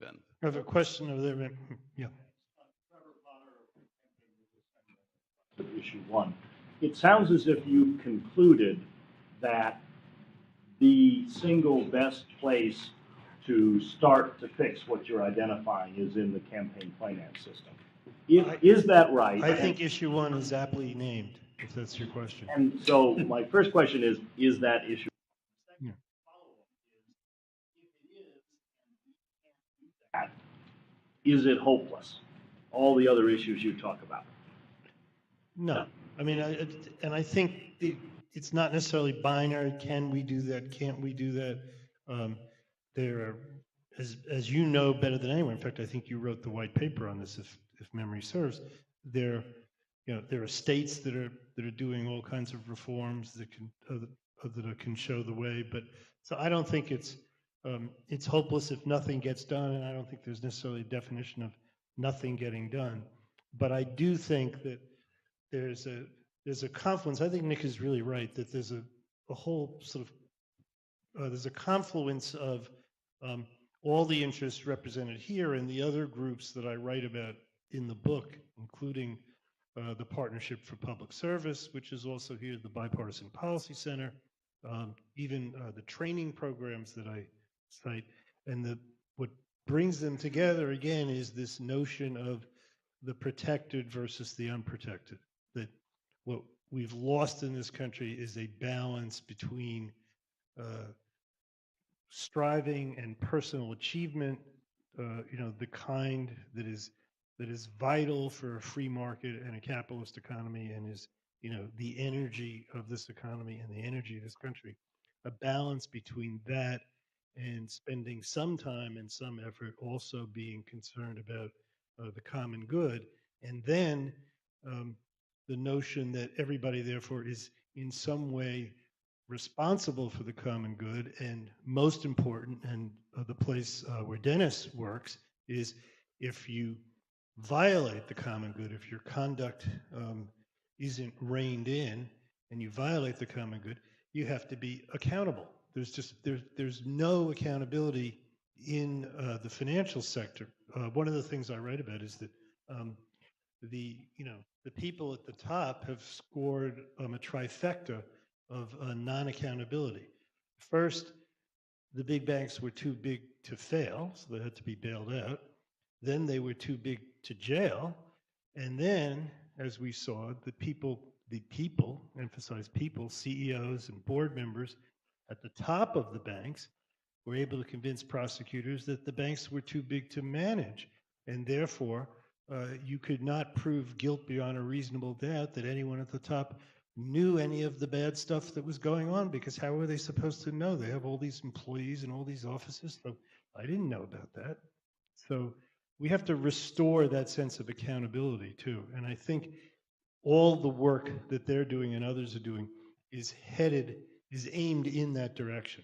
been. I have a question over there. Yeah. Issue 1. It sounds as if you concluded that the single best place to start to fix what you're identifying is in the campaign finance system. Is that right? I think issue 1 is aptly named, if that's your question. And so my first question is that issue? Yeah. Is it hopeless? All the other issues you talk about. No, I mean, I think it's not necessarily binary. Can we do that? Can't we do that? There are, as you know better than anyone. In fact, I think you wrote the white paper on this, if memory serves. There are states that are doing all kinds of reforms that can show the way. But so I don't think it's hopeless if nothing gets done, and I don't think there's necessarily a definition of nothing getting done. But I do think that there's a confluence. I think Nick is really right that there's a whole sort of there's a confluence of all the interests represented here and the other groups that I write about in the book, including the Partnership for Public Service, which is also here, the Bipartisan Policy Center, even the training programs that I cite. And what brings them together again is this notion of the protected versus the unprotected. That what we've lost in this country is a balance between striving and personal achievement, the kind that is vital for a free market and a capitalist economy, and is the energy of this economy and the energy of this country. A balance between that and spending some time and some effort also being concerned about the common good, and then the notion that everybody therefore is in some way responsible for the common good. And most important, and the place where Dennis works, is if you violate the common good, if your conduct isn't reined in and you violate the common good, you have to be accountable. There's no accountability in the financial sector. One of the things I write about is that the people at the top have scored a trifecta of non-accountability. First, the big banks were too big to fail, so they had to be bailed out. Then they were too big to jail. And then, as we saw, the people, emphasize people, CEOs and board members at the top of the banks were able to convince prosecutors that the banks were too big to manage. And therefore, you could not prove guilt beyond a reasonable doubt that anyone at the top knew any of the bad stuff that was going on, because how were they supposed to know? They have all these employees and all these offices, so I didn't know about that. So we have to restore that sense of accountability too. And I think all the work that they're doing and others are doing is aimed in that direction.